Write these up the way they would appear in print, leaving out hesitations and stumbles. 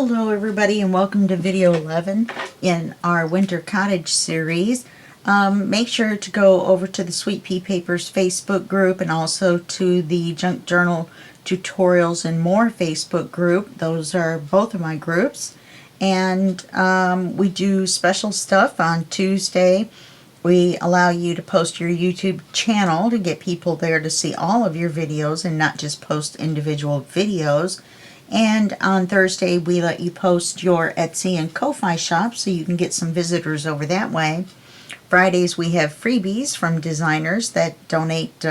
Hello everybody and welcome to video 11 in our Winter Cottage series. Make sure to go over to the Sweet Pea Papers Facebook group and also to the Junk Journal Tutorials and More Facebook group. Those are both of my groups. And we do special stuff on Tuesday. We allow you to post your YouTube channel to get people there to see all of your videos and not just post individual videos. And on Thursday, we let you post your Etsy and Ko-Fi shop so you can get some visitors over that way. Fridays, we have freebies from designers that donate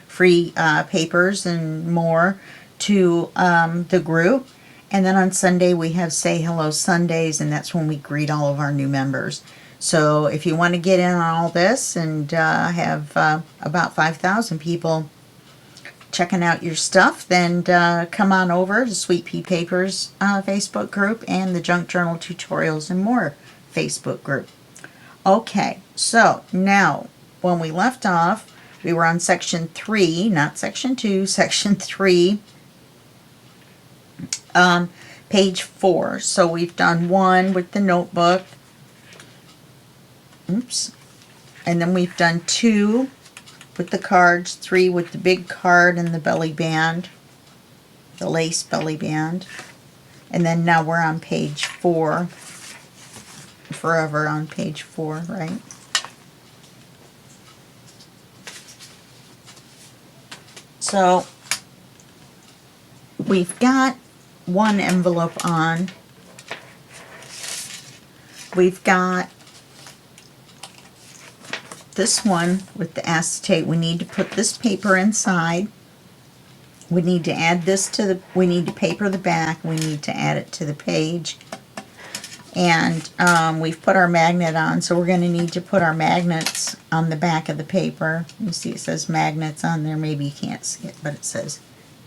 free papers and more to the group. And then on Sunday, we have Say Hello Sundays, and that's when we greet all of our new members. So if you want to get in on all this and have about 5,000 people checking out your stuff, then come on over to Sweet Pea Papers Facebook group and the Junk Journal Tutorials and More Facebook group. Okay, so now when we left off, we were on section 3, not section 2, section 3, page 4. So we've done 1 with the notebook, oops, and then we've done 2 with the cards, 3 with the big card and the belly band, the lace belly band, and then now we're on page 4, forever on page 4, right? So we've got one envelope on, we've got this one with the acetate. We need to put this paper inside. We need to add this to the, we need to paper the back. We need to add it to the page. And we've put our magnet on, so we're going to need to put our magnets on the back of the paper. You see it says magnets on there. Maybe you can't see it, but it says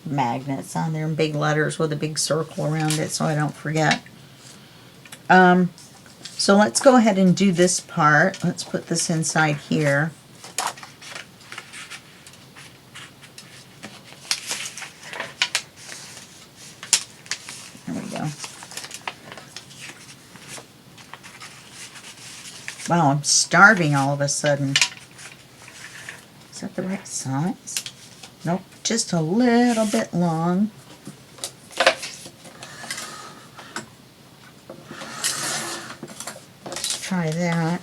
magnets on there in big letters with a big circle around it so I don't forget. So let's go ahead and do this part. Let's put this inside here. There we go. Wow, I'm starving all of a sudden. Is that the right size? Nope, just a little bit long. Try that.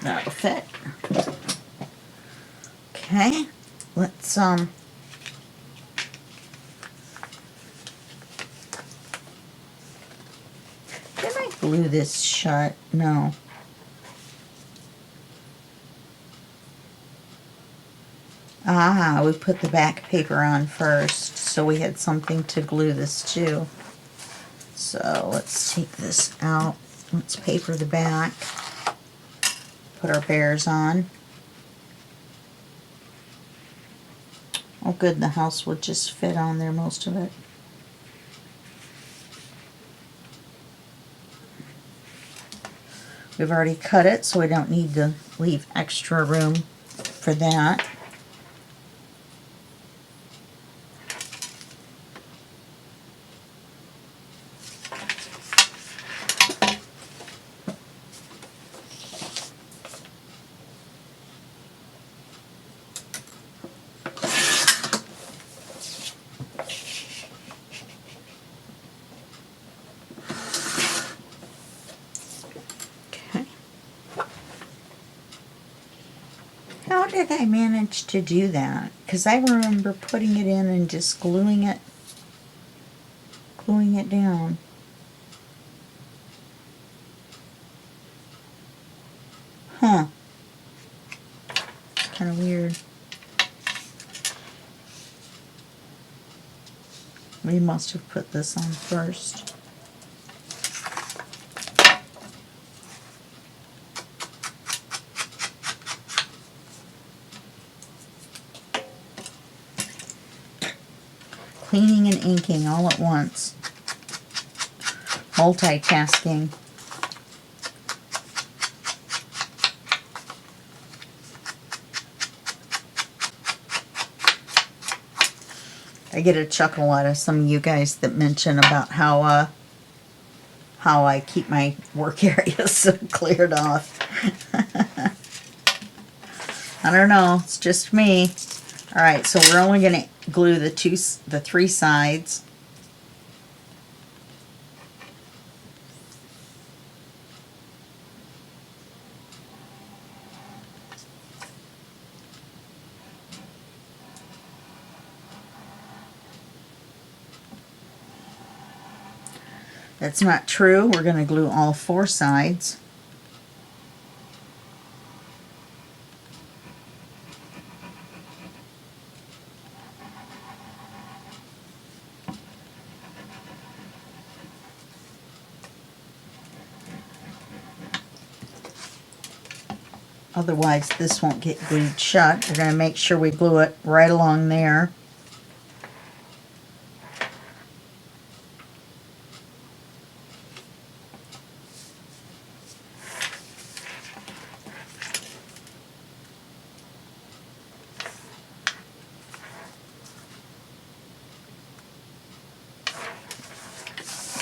That'll fit. Okay, let's did I glue this shut? No. Ah, we put the back paper on first, so we had something to glue this to. So let's take this out. Let's paper the back. Put our bears on. Oh good, the house would just fit on there, most of it. We've already cut it, so we don't need to leave extra room for that. How did I manage to do that? Because I remember putting it in and just gluing it down. Huh. Kind of weird. We must have put this on first. Cleaning and inking all at once. Multitasking. I get a chuckle out of some of you guys that mention about how I keep my work areas so cleared off. I don't know, it's just me. All right, so we're only going to glue the three sides. That's not true. We're going to glue all four sides. Otherwise, this won't get glued shut. We're going to make sure we glue it right along there.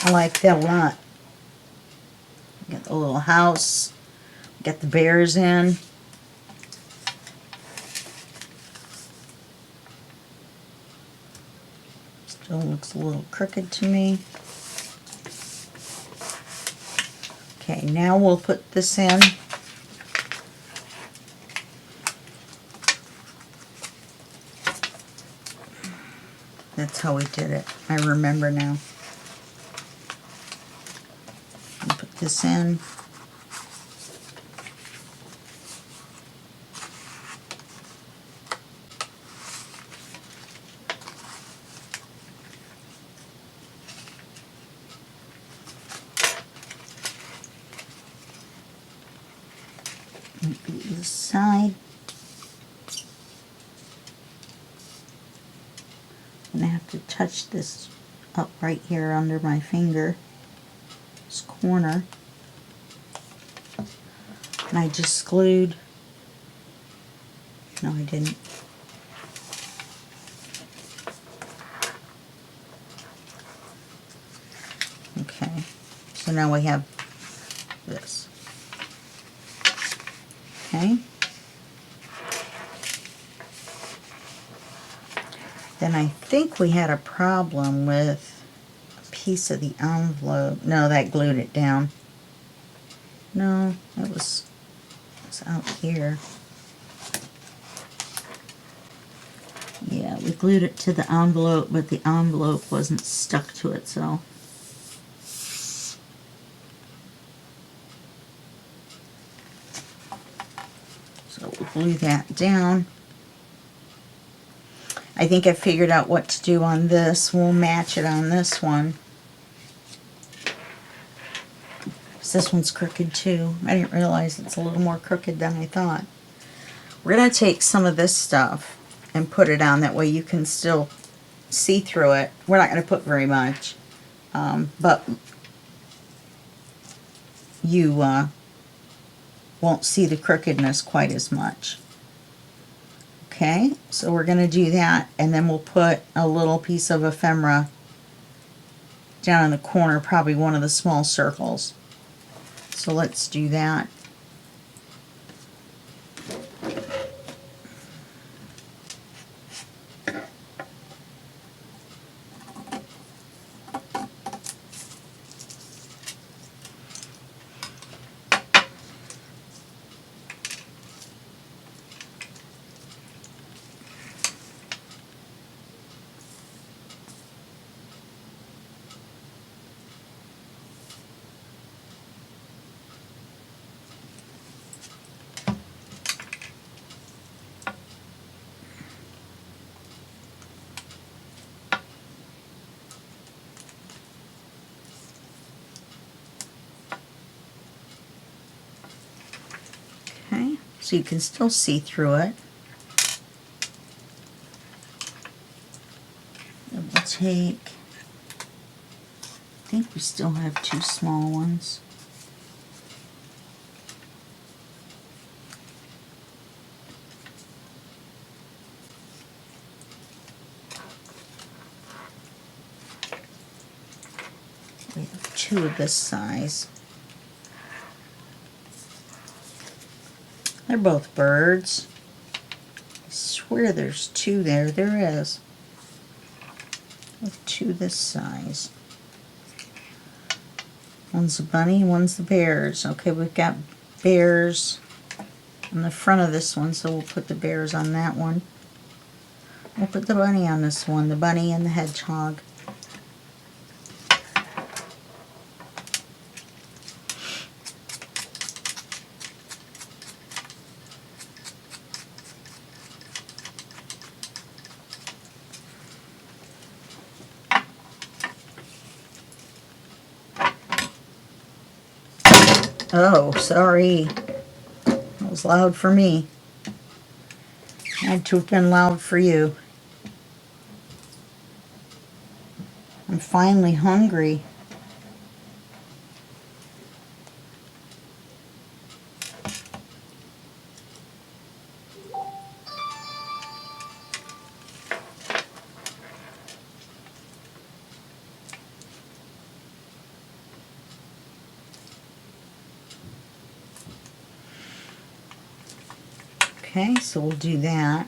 I like that a lot. Get the little house, get the bears in. Still looks a little crooked to me. Okay, now we'll put this in. That's how we did it. I remember now. Put this in. This side. I'm going to have to touch this up right here under my finger, this corner. And I just glued. No, I didn't. Okay, so now we have this. Okay. Then I think we had a problem with a piece of the envelope. No, that glued it down. No, it was out here. Yeah, we glued it to the envelope, but the envelope wasn't stuck to it, so. So we'll glue that down. I think I figured out what to do on this. We'll match it on this one. This one's crooked too. I didn't realize it's a little more crooked than I thought. We're going to take some of this stuff and put it on. That way you can still see through it. We're not going to put very much. But you won't see the crookedness quite as much. Okay, so we're going to do that, and then we'll put a little piece of ephemera down in the corner, probably one of the small circles. So let's do that. Okay, so you can still see through it. And we'll take, I think we still have two small ones. We have 2 of this size. They're both birds. I swear there's 2 there. There is. With 2 this size. One's a bunny, one's the bears. Okay, we've got bears on the front of this one, so we'll put the bears on that one. We'll put the bunny on this one, the bunny and the hedgehog. Oh, sorry. That was loud for me. Had to have been loud for you. I'm finally hungry. Okay, so we'll do that.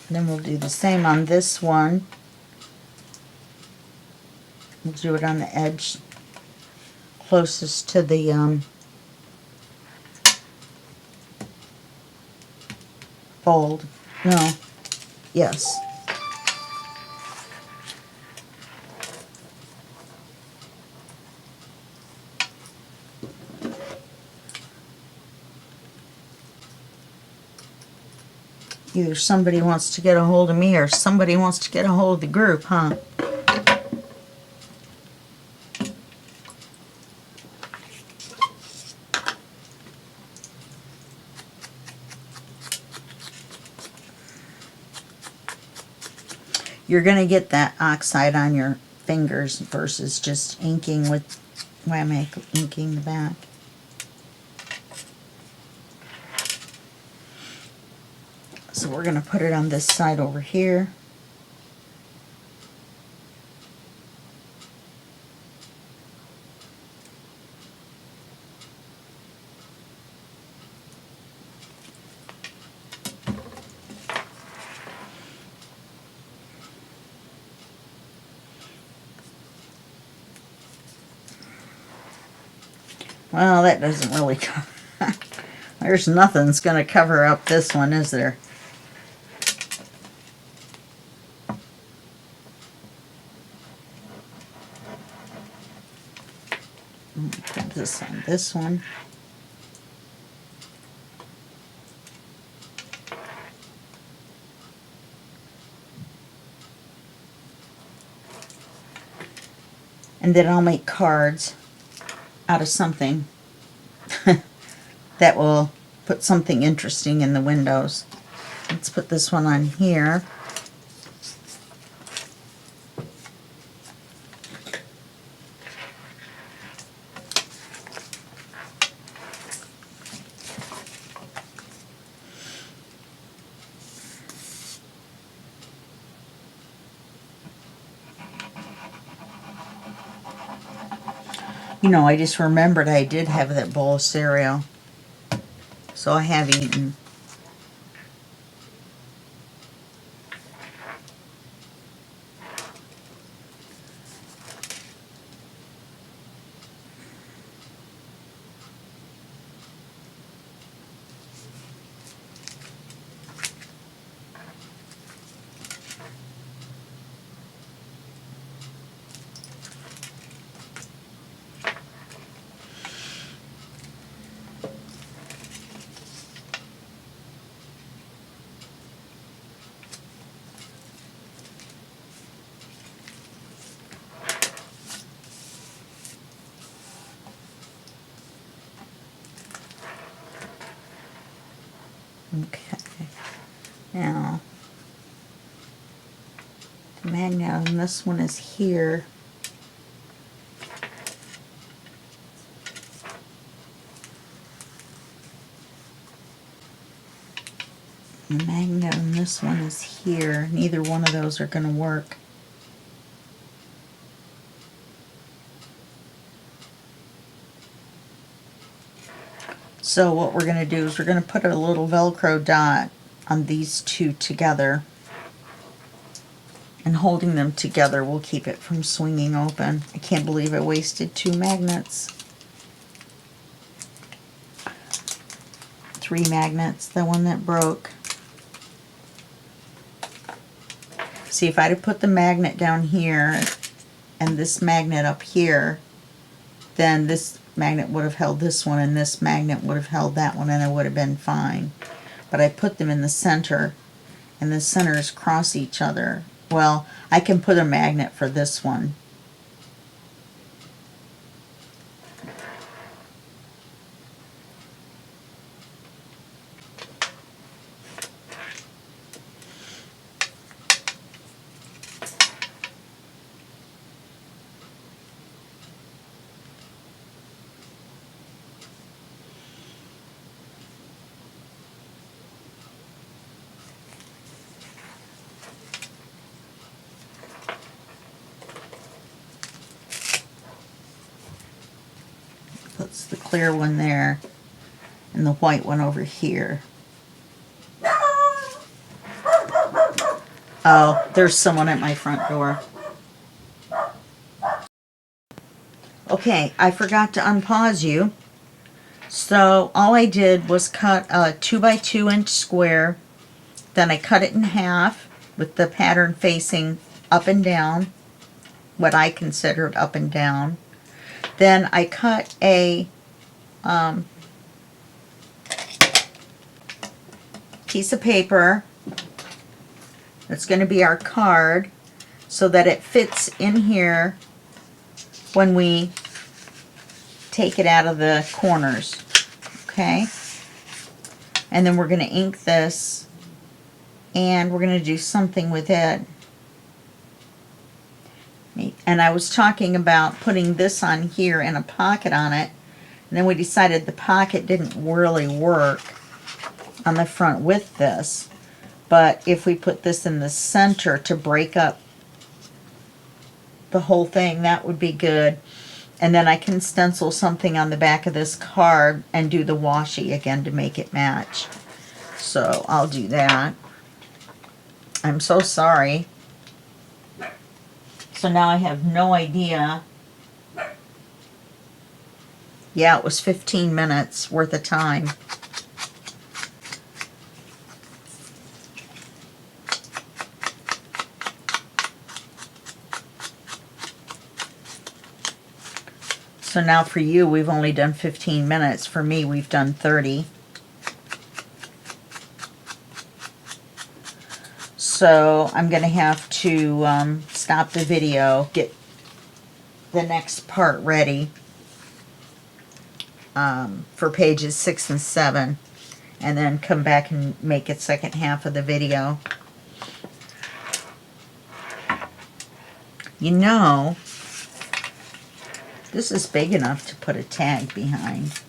Then we'll do the same on this one. We'll do it on the edge closest to the fold. No, yes. Either somebody wants to get a hold of me or somebody wants to get a hold of the group, huh? You're going to get that oxide on your fingers versus just inking with, why am I inking the back? So we're going to put it on this side over here. Well, that doesn't really cover. There's nothing's going to cover up this one, is there? Put this on this one. And then I'll make cards out of something that will put something interesting in the windows. Let's put this one on here. You know, I just remembered I did have that bowl of cereal. So I have eaten. Okay. Now, the magnet on this one is here. The magnet on this one is here. Neither one of those are going to work. So what we're going to do is we're going to put a little Velcro dot on these two together. And holding them together will keep it from swinging open. I can't believe I wasted 2 magnets. 3 magnets, the one that broke. See, if I'd have put the magnet down here and this magnet up here, then this magnet would have held this one and this magnet would have held that one, and it would have been fine. But I put them in the center, and the centers cross each other. Well, I can put a magnet for this one. Puts the clear one there and the white one over here. Oh, there's someone at my front door. Okay, I forgot to unpause you. So all I did was cut a 2 by 2 inch square. Then I cut it in half with the pattern facing up and down, what I considered up and down. Then I cut a piece of paper that's going to be our card so that it fits in here when we take it out of the corners. Okay? And then we're going to ink this, and we're going to do something with it. And I was talking about putting this on here and a pocket on it, and then we decided the pocket didn't really work on the front with this. But if we put this in the center to break up the whole thing, that would be good. And then I can stencil something on the back of this card and do the washi again to make it match. So I'll do that. I'm so sorry. So now I have no idea. Yeah, it was 15 minutes worth of time. So now for you, we've only done 15 minutes. For me, we've done 30. So I'm going to have to stop the video, get the next part ready for pages 6 and 7, and then come back and make it second half of the video. You know, this is big enough to put a tag behind.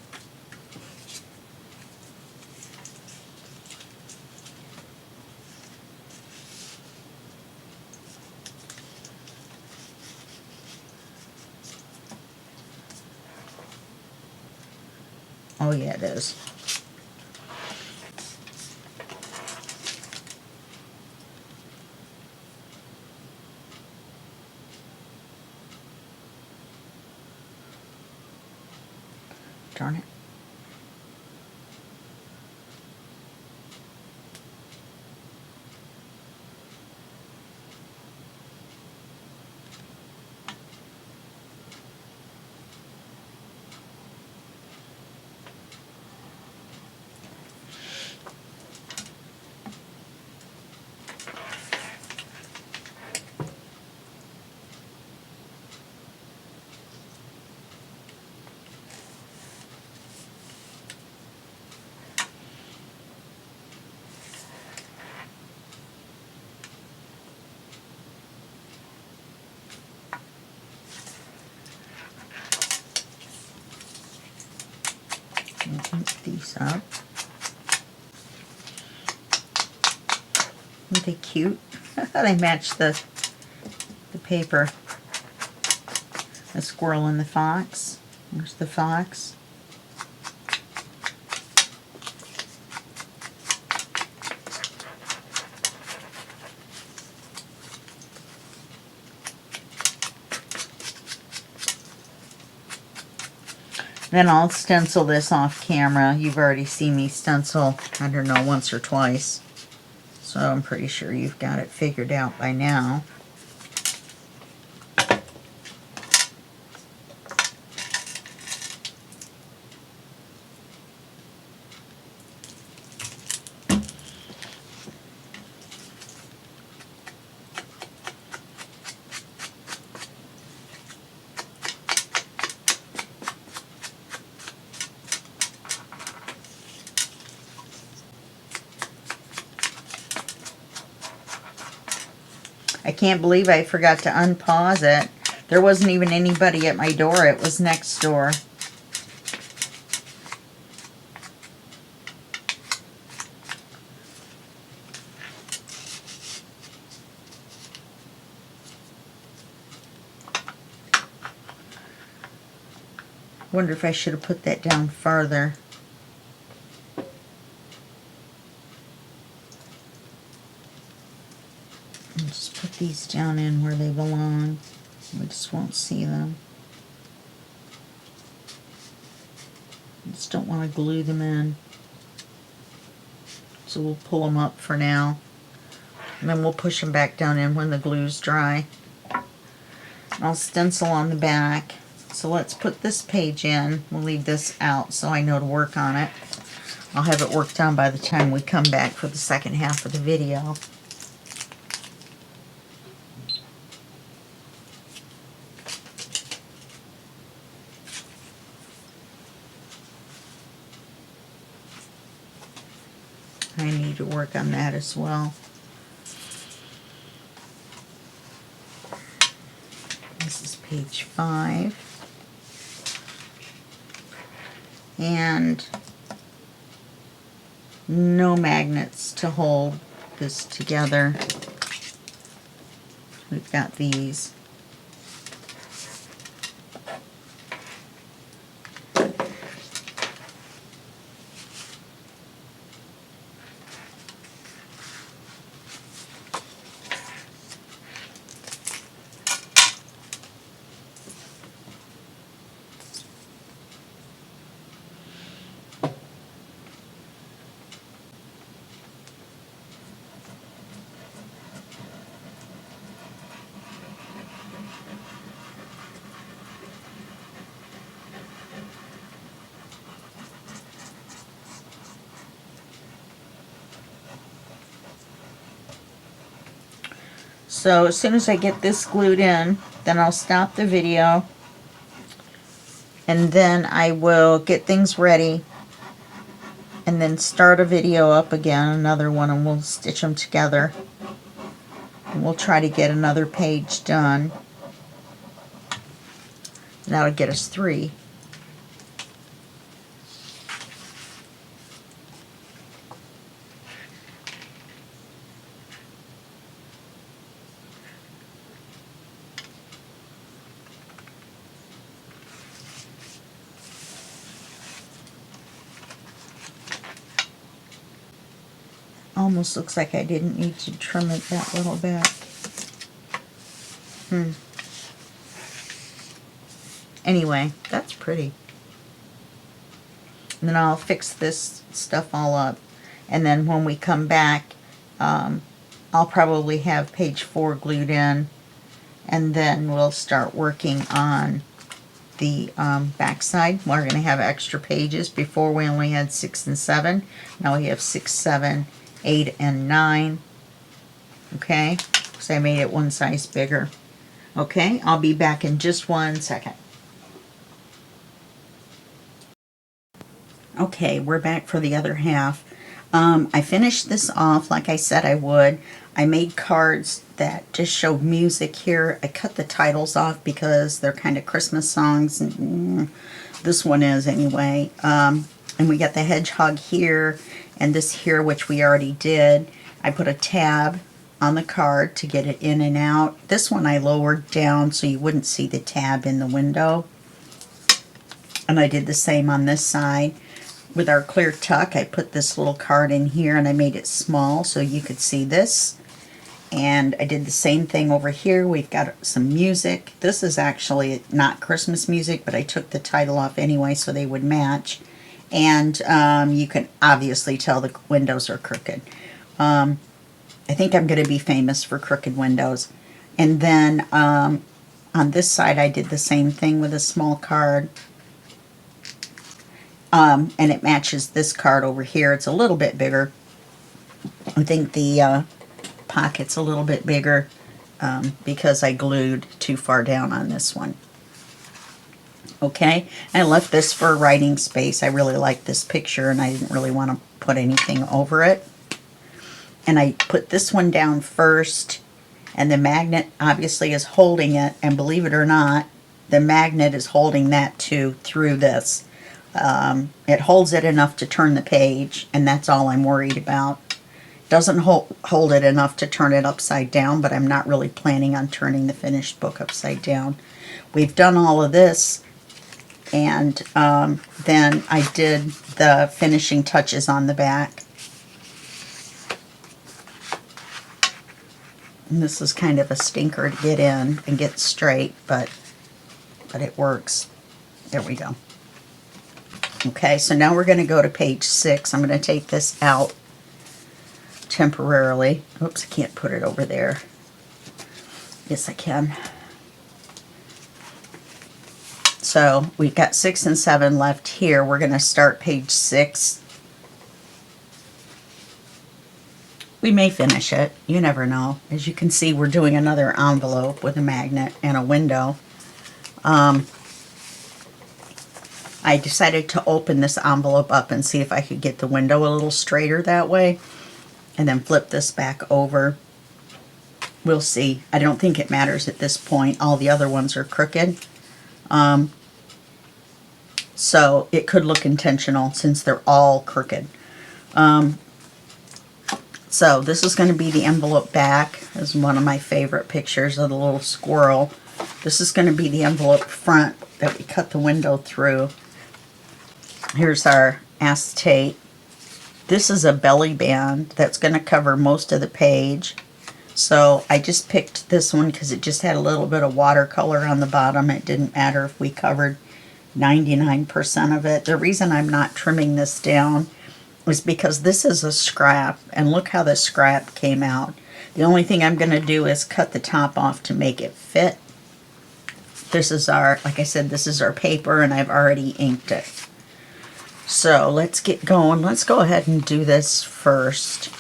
Oh yeah, it is. Darn it. Ink these up. Aren't they cute? They match the paper. The squirrel and the fox. There's the fox. Then I'll stencil this off camera. You've already seen me stencil, I don't know, once or twice. So I'm pretty sure you've got it figured out by now. I can't believe I forgot to unpause it. There wasn't even anybody at my door. It was next door. Wonder if I should have put that down farther. Just put these down in where they belong. We just won't see them. Just don't want to glue them in. So we'll pull them up for now. And then we'll push them back down in when the glue's dry. And I'll stencil on the back. So let's put this page in. We'll leave this out so I know to work on it. I'll have it worked on by the time we come back for the second half of the video. I need to work on that as well. This is page 5. And no magnets to hold this together. We've got these. So as soon as I get this glued in, then I'll stop the video, and then I will get things ready, and then start a video up again, another one, and we'll stitch them together. And we'll try to get another page done. And that'll get us 3. Almost looks like I didn't need to trim it that little bit. Anyway, that's pretty. And then I'll fix this stuff all up. And then when we come back, I'll probably have page 4 glued in. And then we'll start working on the back side. We're going to have extra pages. Before we only had 6 and 7. Now we have 6, 7, 8, and 9. Okay, because I made it one size bigger. Okay, I'll be back in just 1 second. Okay, we're back for the other half. I finished this off like I said I would. I made cards that just showed music here. I cut the titles off because they're kind of Christmas songs. And, this one is anyway. And we got the hedgehog here and this here, which we already did. I put a tab on the card to get it in and out. This one I lowered down so you wouldn't see the tab in the window. And I did the same on this side. With our clear tuck, I put this little card in here and I made it small so you could see this. And I did the same thing over here. We've got some music. This is actually not Christmas music, but I took the title off anyway so they would match. And you can obviously tell the windows are crooked. I think I'm going to be famous for crooked windows. And then on this side I did the same thing with a small card. And it matches this card over here. It's a little bit bigger. I think the pocket's a little bit bigger because I glued too far down on this one. Okay, I left this for writing space. I really like this picture and I didn't really want to put anything over it. And I put this one down first, and the magnet obviously is holding it, and believe it or not, the magnet is holding that too through this. It holds it enough to turn the page, and that's all I'm worried about. Doesn't hold it enough to turn it upside down, but I'm not really planning on turning the finished book upside down. We've done all of this, and then I did the finishing touches on the back. And this is kind of a stinker to get in and get straight, but it works. There we go. Okay, so now we're going to go to page 6. I'm going to take this out temporarily. Oops, I can't put it over there. Yes, I can. So we've got 6 and 7 left here. We're going to start page 6. We may finish it. You never know. As you can see, we're doing another envelope with a magnet and a window. I decided to open this envelope up and see if I could get the window a little straighter that way, and then flip this back over. We'll see. I don't think it matters at this point. All the other ones are crooked. So it could look intentional since they're all crooked. So this is going to be the envelope back. This is one of my favorite pictures of the little squirrel. This is going to be the envelope front that we cut the window through. Here's our acetate. This is a belly band that's going to cover most of the page. So I just picked this one because it just had a little bit of watercolor on the bottom. It didn't matter if we covered 99% of it. The reason I'm not trimming this down is because this is a scrap, and look how the scrap came out. The only thing I'm going to do is cut the top off to make it fit. This is our, like I said, this is our paper, and I've already inked it. So let's get going. Let's go ahead and do this first.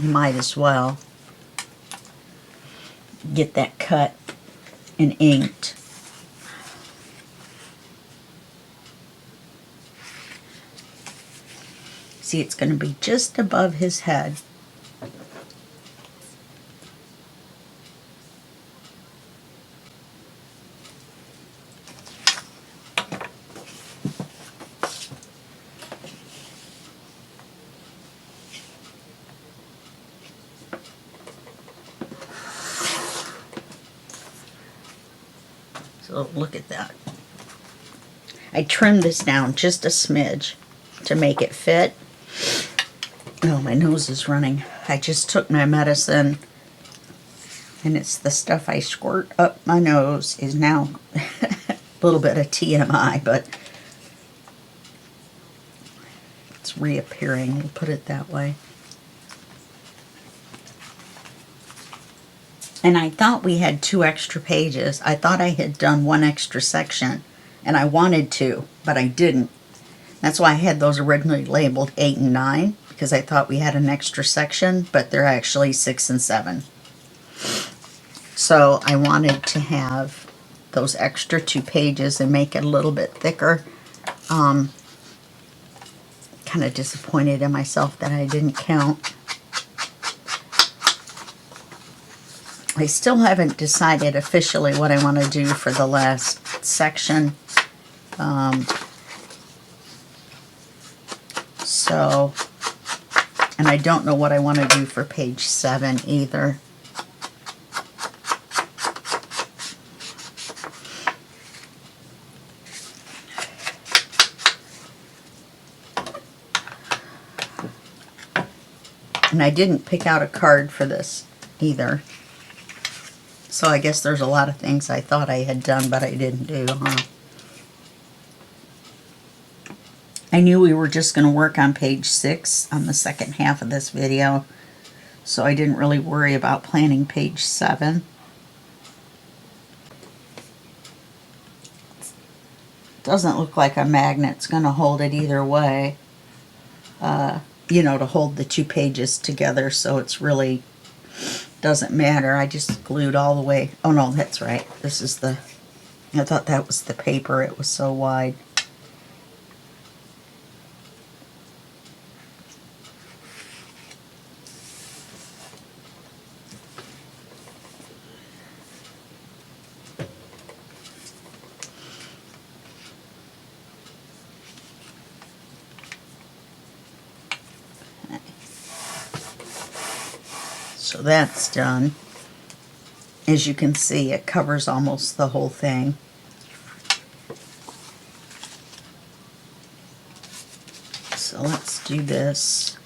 You might as well get that cut and inked. See, it's going to be just above his head. So look at that. I trimmed this down just a smidge to make it fit. Oh, my nose is running. I just took my medicine, and it's the stuff I squirt up my nose is now a little bit of TMI, but it's reappearing, we'll put it that way. And I thought we had 2 extra pages. I thought I had done 1 extra section, and I wanted to, but I didn't. That's why I had those originally labeled 8 and 9, because I thought we had an extra section, but they're actually 6 and 7. So I wanted to have those extra 2 pages and make it a little bit thicker. Kind of disappointed in myself that I didn't count. I still haven't decided officially what I want to do for the last section. And I don't know what I want to do for page 7 either. And I didn't pick out a card for this either. So I guess there's a lot of things I thought I had done, but I didn't do, huh? I knew we were just going to work on page 6 on the second half of this video, so I didn't really worry about planning page 7. Doesn't look like a magnet's going to hold it either way, you know, to hold the 2 pages together, so it's really doesn't matter. I just glued all the way. Oh no, that's right. This is the, I thought that was the paper. It was so wide. So that's done. As you can see, it covers almost the whole thing. So let's do this.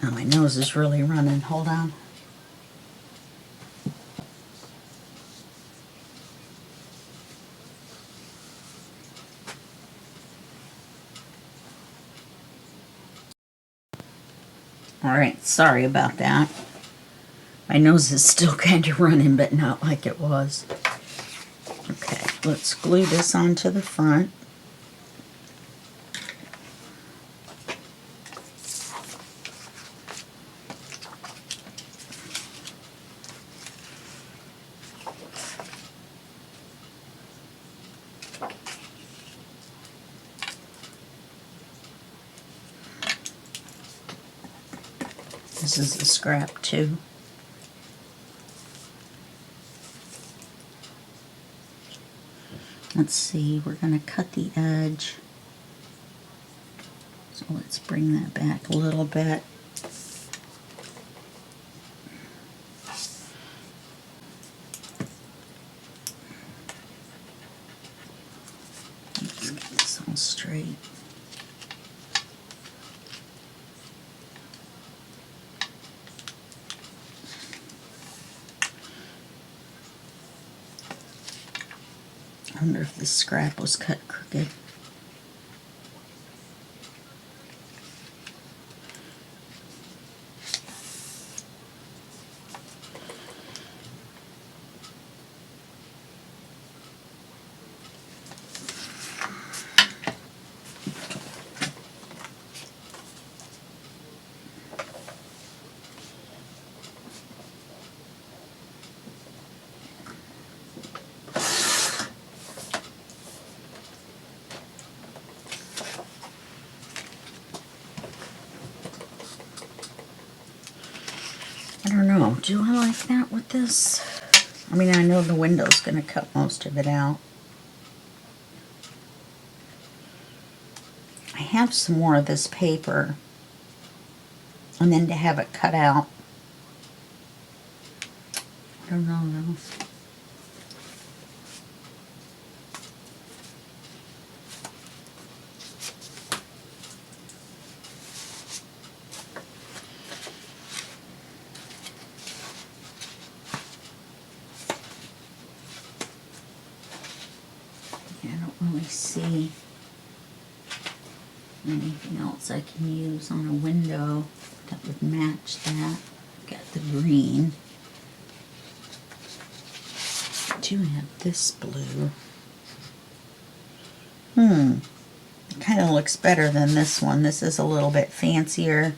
Oh, my nose is really running. Hold on. Alright, sorry about that. My nose is still kind of running, but not like it was. Okay, let's glue this onto the front. This is the scrap too. Let's see, we're going to cut the edge. So let's bring that back a little bit. Let's get this all straight. I wonder if this scrap was cut crooked. I don't know, do I like that with this? I mean, I know the window's going to cut most of it out. I have some more of this paper, and then to have it cut out, I don't know though. I don't really see anything else I can use on a window that would match that. Got the green. I do have this blue. It kind of looks better than this one. This is a little bit fancier.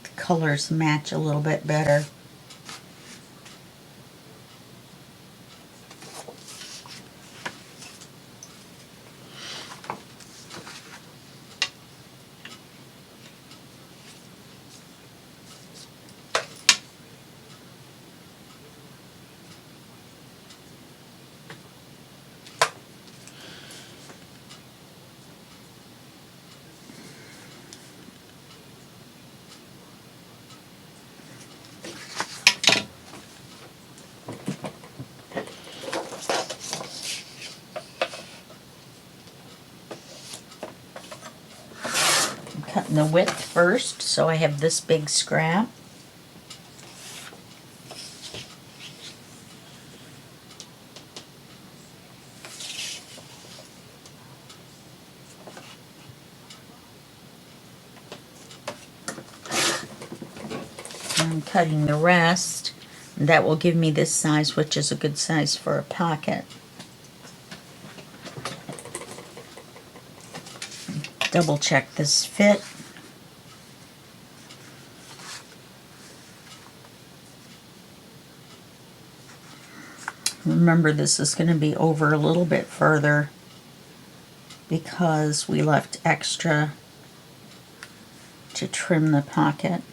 The colors match a little bit better. cutting the width first, so I have this big scrap. I'm cutting the rest. That will give me this size, which is a good size for a pocket. Double check this fit. Remember, this is going to be over a little bit further because we left extra to trim the pocket.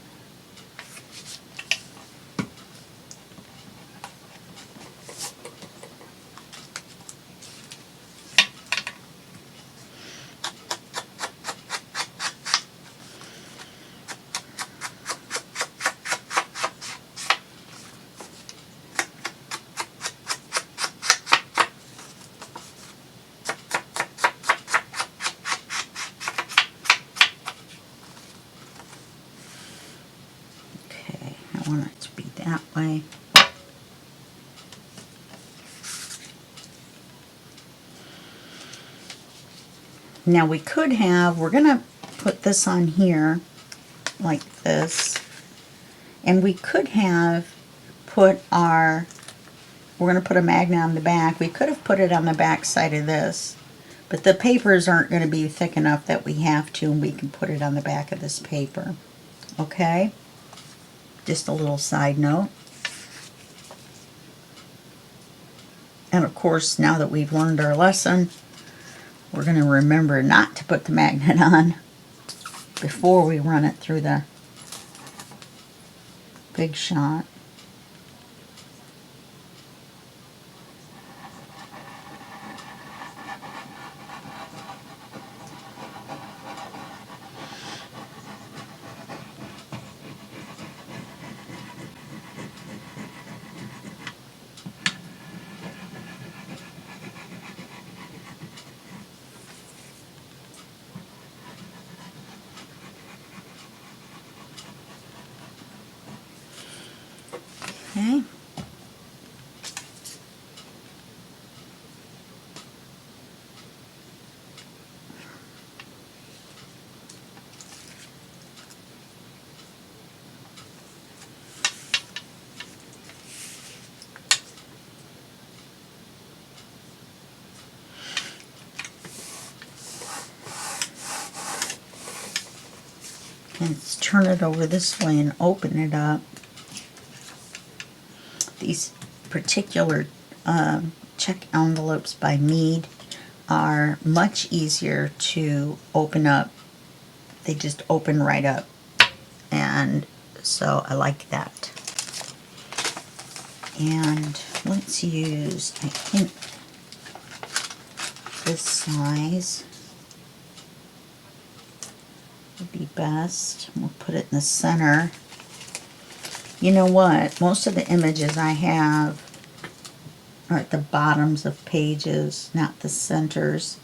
I want it to be that way. Now we could have, we're going to put this on here like this, and we could have put our, we're going to put a magnet on the back. We could have put it on the back side of this, but the papers aren't going to be thick enough that we have to, and we can put it on the back of this paper. Okay? Just a little side note. And of course, now that we've learned our lesson, we're going to remember not to put the magnet on before we run it through the Big Shot. Okay. Let's turn it over this way and open it up. These particular check envelopes by Mead are much easier to open up. They just open right up, and so I like that. And let's use, I think, this size would be best. We'll put it in the center. You know what? Most of the images I have are at the bottoms of pages, not the centers.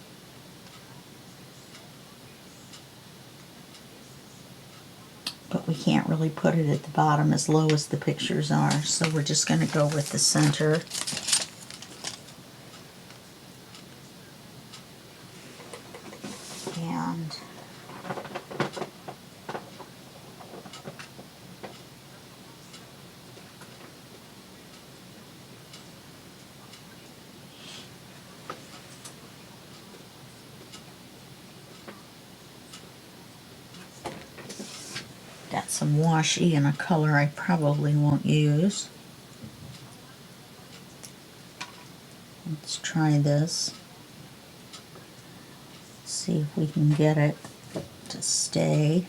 But we can't really put it at the bottom as low as the pictures are, so we're just going to go with the center. And got some washi in a color I probably won't use. Let's try this. See if we can get it to stay.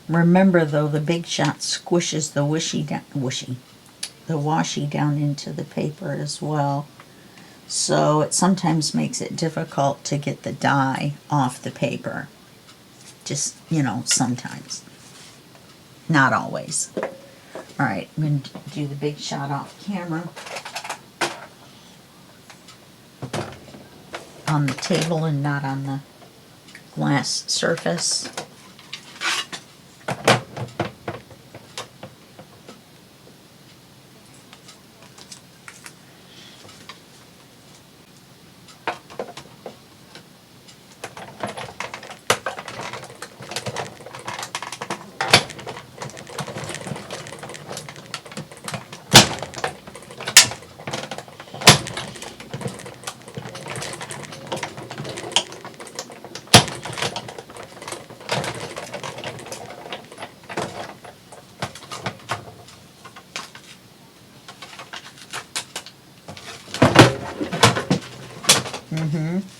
Remember though, the Big Shot squishes the washi down into the paper as well. So it sometimes makes it difficult to get the dye off the paper. Just, you know, sometimes. Not always. Alright, I'm going to do the big shot off camera. On the table and not on the glass surface.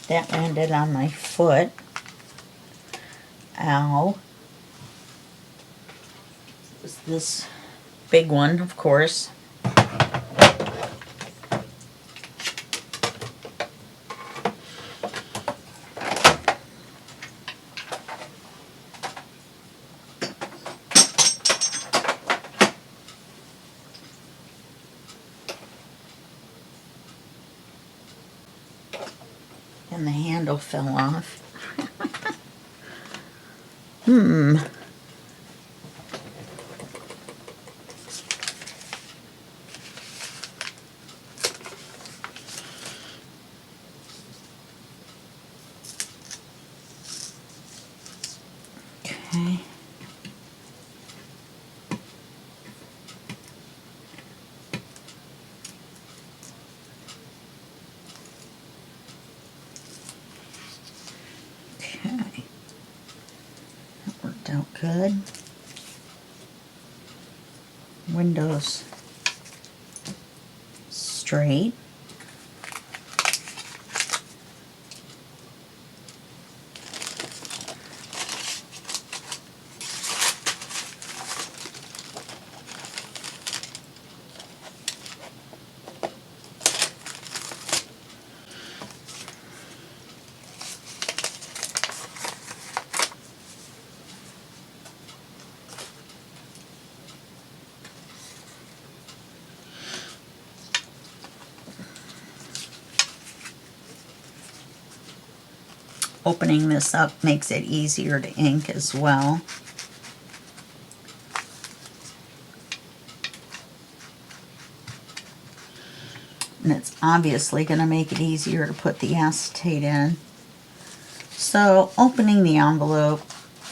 That landed on my foot. Ow. It was this big one, of course. And the handle fell off. Okay. Okay. That worked out good. Windows straight. Opening this up makes it easier to ink as well. And it's obviously going to make it easier to put the acetate in. So opening the envelope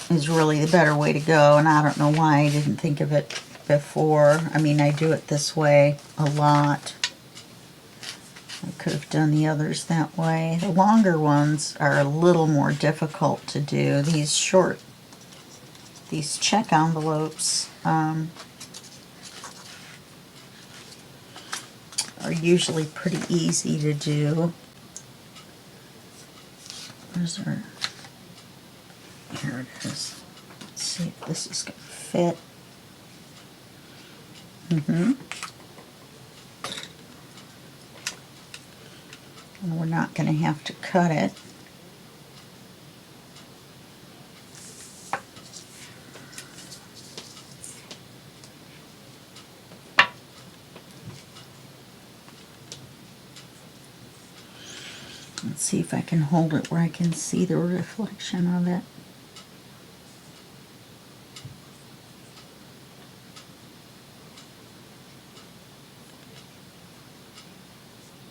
is really the better way to go, and I don't know why I didn't think of it before. I mean, I do it this way a lot. I could have done the others that way. The longer ones are a little more difficult to do. These check envelopes are usually pretty easy to do. Where's our... Here it is. Let's see if this is going to fit. And we're not going to have to cut it. Let's see if I can hold it where I can see the reflection of it.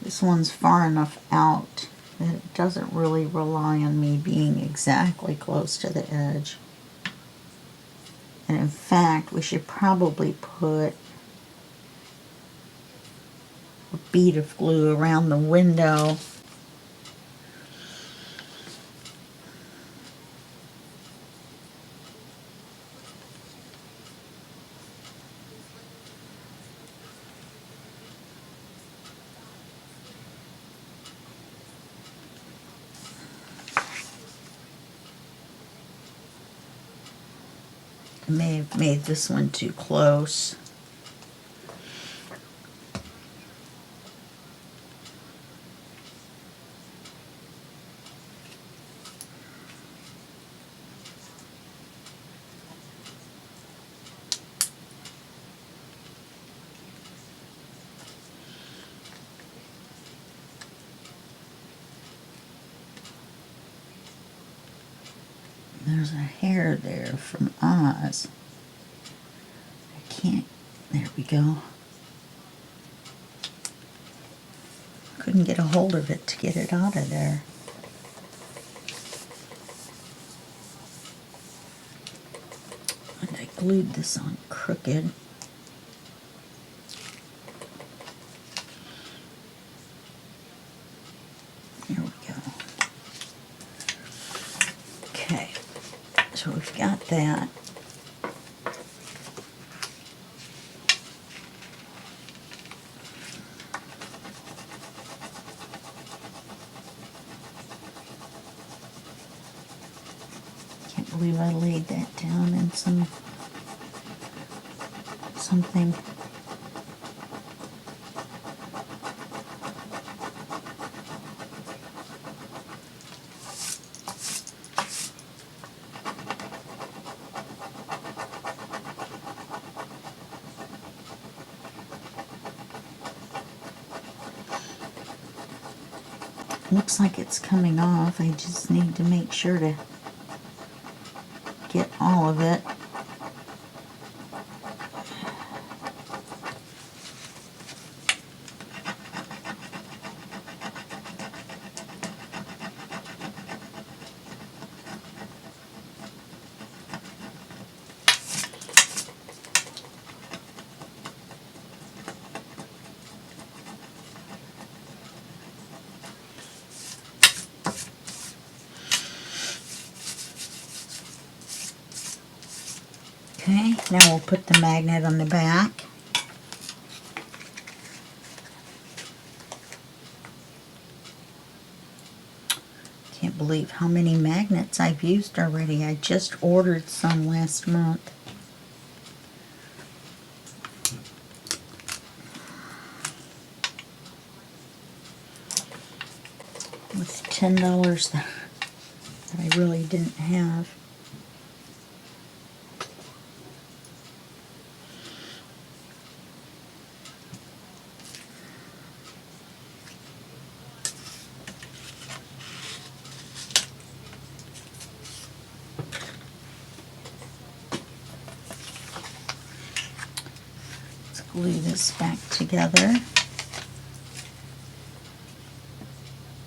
This one's far enough out that it doesn't really rely on me being exactly close to the edge. And in fact, we should probably put a bead of glue around the window. I may have made this one too close. There's a hair there from Oz. I can't. There we go. Couldn't get a hold of it to get it out of there. And I glued this on crooked. There we go. Okay, so we've got that. Can't believe I laid that down in something. Looks like it's coming off. I just need to make sure to get all of it. Okay, now we'll put the magnet on the back. Can't believe how many magnets I've used already. I just ordered some last month. With $10 that I really didn't have. Glue this back together.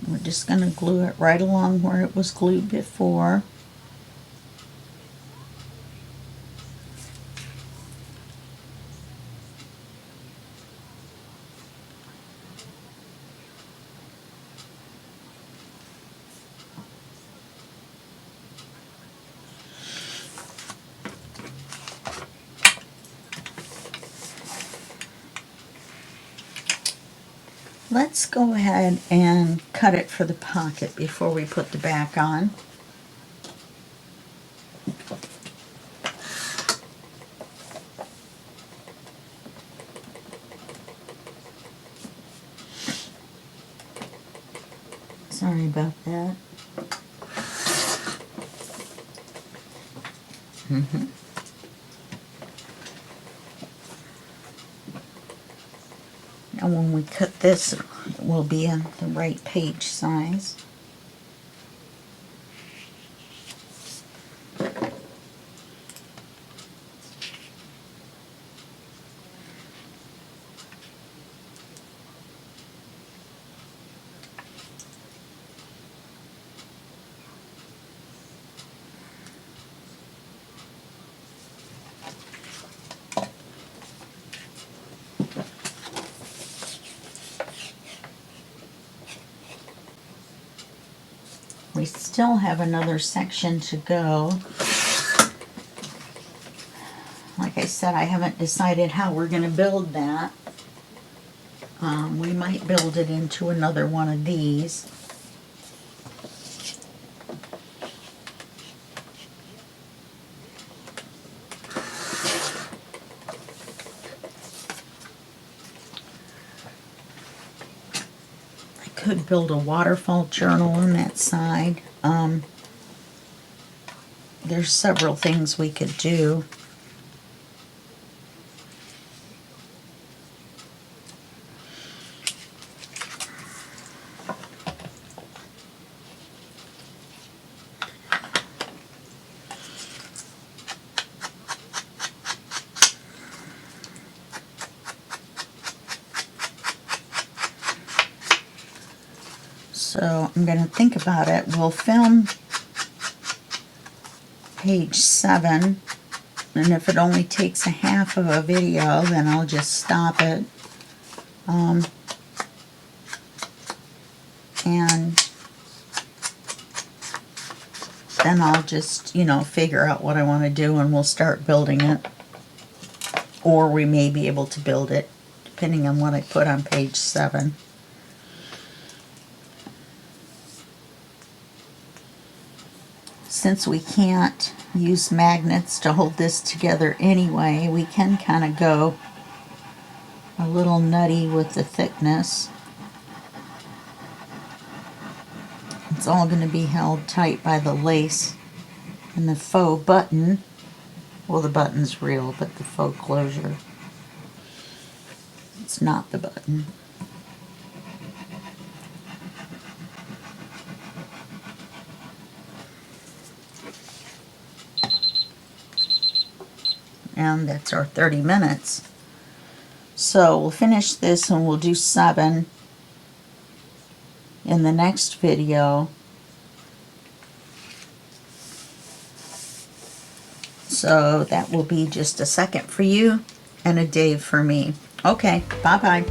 We're just going to glue it right along where it was glued before. Let's go ahead and cut it for the pocket before we put the back on. Sorry about that. Now when we cut this, it will be in the right page size. We still have another section to go. Like I said, I haven't decided how we're going to build that. We might build it into another one of these. Could build a waterfall journal on that side. There's several things we could do. So I'm going to think about it. We'll film page 7, and if it only takes a half of a video, then I'll just stop it. And then I'll just, figure out what I want to do, and we'll start building it. Or we may be able to build it, depending on what I put on page 7. Since we can't use magnets to hold this together anyway, we can kind of go a little nutty with the thickness. It's all going to be held tight by the lace and the faux button. Well, the button's real, but the faux closure, it's not the button. And that's our 30 minutes. So we'll finish this and we'll do 7 in the next video. So that will be just a second for you and a day for me. Okay, bye-bye.